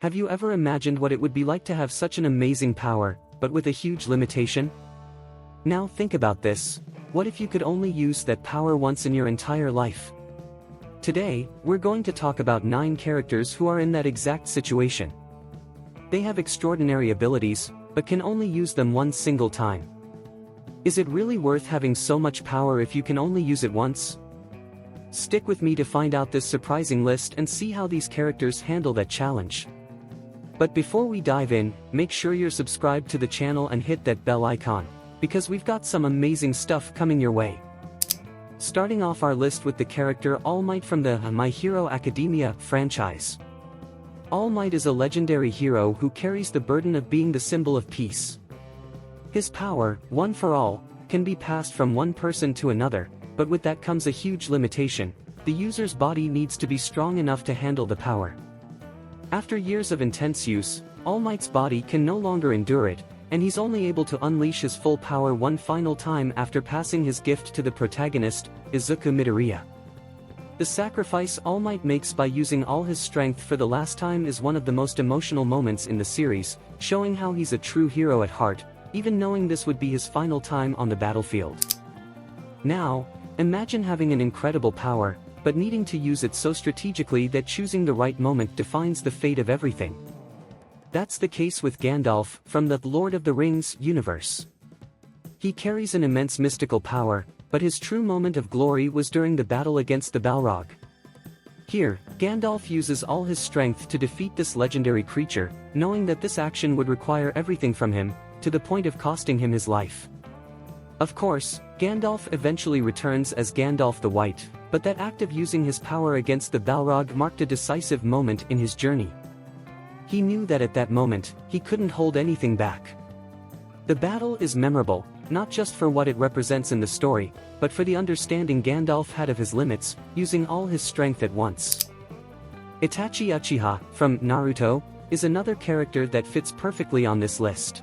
Have you ever imagined what it would be like to have such an amazing power, but with a huge limitation? Now think about this. What if you could only use that power once in your entire life? Today, we're going to talk about 9 characters who are in that exact situation. They have extraordinary abilities, but can only use them one single time. Is it really worth having so much power if you can only use it once? Stick with me to find out this surprising list and see how these characters handle that challenge. But before we dive in, make sure you're subscribed to the channel and hit that bell icon, because we've got some amazing stuff coming your way. Starting off our list with the character All Might from the My Hero Academia franchise. All Might is a legendary hero who carries the burden of being the symbol of peace. His power, one for all, can be passed from one person to another, but with that comes a huge limitation: the user's body needs to be strong enough to handle the power. After years of intense use, All Might's body can no longer endure it, and he's only able to unleash his full power one final time after passing his gift to the protagonist, Izuku Midoriya. The sacrifice All Might makes by using all his strength for the last time is one of the most emotional moments in the series, showing how he's a true hero at heart, even knowing this would be his final time on the battlefield. Now, imagine having an incredible power, but needing to use it so strategically that choosing the right moment defines the fate of everything. That's the case with Gandalf from the Lord of the Rings universe. He carries an immense mystical power, but his true moment of glory was during the battle against the Balrog. Here, Gandalf uses all his strength to defeat this legendary creature, knowing that this action would require everything from him, to the point of costing him his life. Of course, Gandalf eventually returns as Gandalf the White, but that act of using his power against the Balrog marked a decisive moment in his journey. He knew that at that moment, he couldn't hold anything back. The battle is memorable, not just for what it represents in the story, but for the understanding Gandalf had of his limits, using all his strength at once. Itachi Uchiha, from Naruto, is another character that fits perfectly on this list.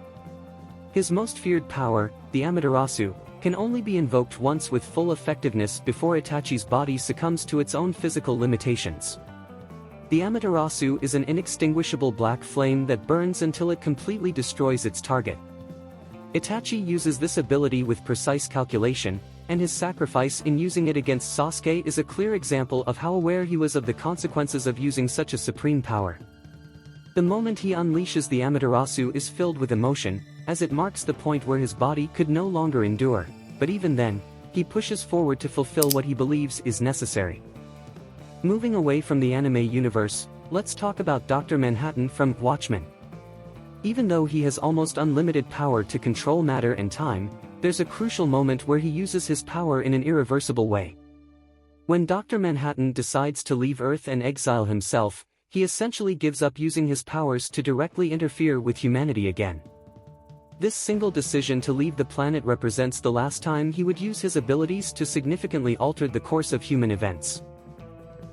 His most feared power, the Amaterasu, can only be invoked once with full effectiveness before Itachi's body succumbs to its own physical limitations. The Amaterasu is an inextinguishable black flame that burns until it completely destroys its target. Itachi uses this ability with precise calculation, and his sacrifice in using it against Sasuke is a clear example of how aware he was of the consequences of using such a supreme power. The moment he unleashes the Amaterasu is filled with emotion, as it marks the point where his body could no longer endure, but even then, he pushes forward to fulfill what he believes is necessary. Moving away from the anime universe, let's talk about Dr. Manhattan from Watchmen. Even though he has almost unlimited power to control matter and time, there's a crucial moment where he uses his power in an irreversible way. When Dr. Manhattan decides to leave Earth and exile himself, he essentially gives up using his powers to directly interfere with humanity again. This single decision to leave the planet represents the last time he would use his abilities to significantly alter the course of human events.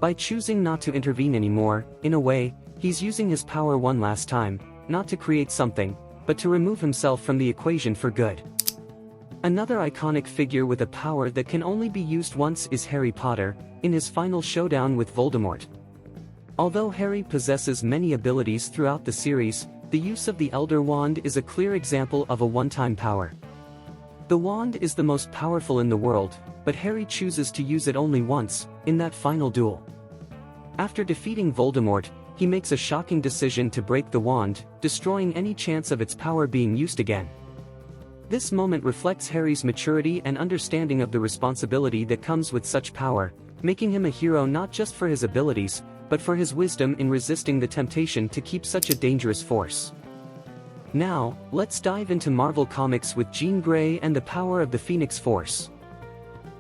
By choosing not to intervene anymore, in a way, he's using his power one last time, not to create something, but to remove himself from the equation for good. Another iconic figure with a power that can only be used once is Harry Potter, in his final showdown with Voldemort. Although Harry possesses many abilities throughout the series, the use of the Elder Wand is a clear example of a one-time power. The wand is the most powerful in the world, but Harry chooses to use it only once, in that final duel. After defeating Voldemort, he makes a shocking decision to break the wand, destroying any chance of its power being used again. This moment reflects Harry's maturity and understanding of the responsibility that comes with such power, making him a hero not just for his abilities, but for his wisdom in resisting the temptation to keep such a dangerous force. Now, let's dive into Marvel Comics with Jean Grey and the power of the Phoenix Force.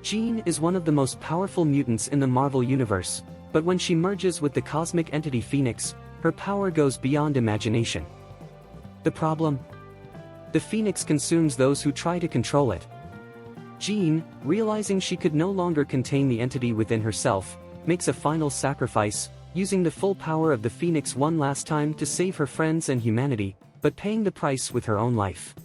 Jean is one of the most powerful mutants in the Marvel Universe, but when she merges with the cosmic entity Phoenix, her power goes beyond imagination. The problem? The Phoenix consumes those who try to control it. Jean, realizing she could no longer contain the entity within herself, makes a final sacrifice, using the full power of the Phoenix one last time to save her friends and humanity, but paying the price with her own life.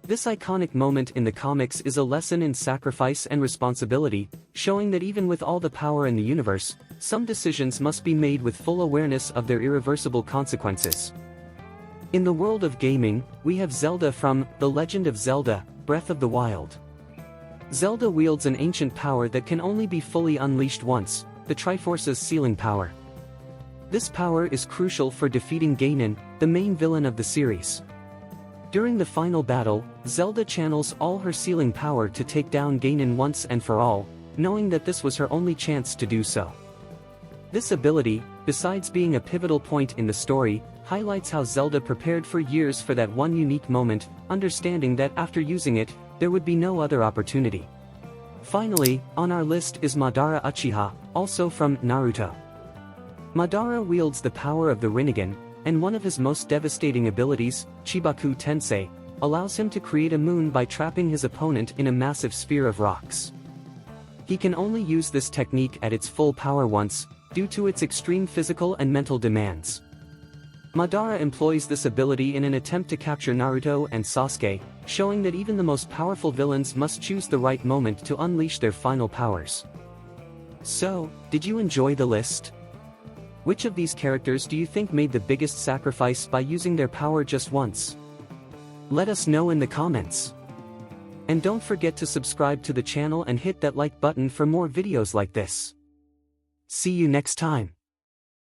This iconic moment in the comics is a lesson in sacrifice and responsibility, showing that even with all the power in the universe, some decisions must be made with full awareness of their irreversible consequences. In the world of gaming, we have Zelda from The Legend of Zelda: Breath of the Wild. Zelda wields an ancient power that can only be fully unleashed once, the Triforce's sealing power. This power is crucial for defeating Ganon, the main villain of the series. During the final battle, Zelda channels all her sealing power to take down Ganon once and for all, knowing that this was her only chance to do so. This ability, besides being a pivotal point in the story, highlights how Zelda prepared for years for that one unique moment, understanding that after using it, there would be no other opportunity. Finally, on our list is Madara Uchiha, also from Naruto. Madara wields the power of the Rinnegan, and one of his most devastating abilities, Chibaku Tensei, allows him to create a moon by trapping his opponent in a massive sphere of rocks. He can only use this technique at its full power once, due to its extreme physical and mental demands. Madara employs this ability in an attempt to capture Naruto and Sasuke, showing that even the most powerful villains must choose the right moment to unleash their final powers. So, did you enjoy the list? Which of these characters do you think made the biggest sacrifice by using their power just once? Let us know in the comments. And don't forget to subscribe to the channel and hit that like button for more videos like this. See you next time.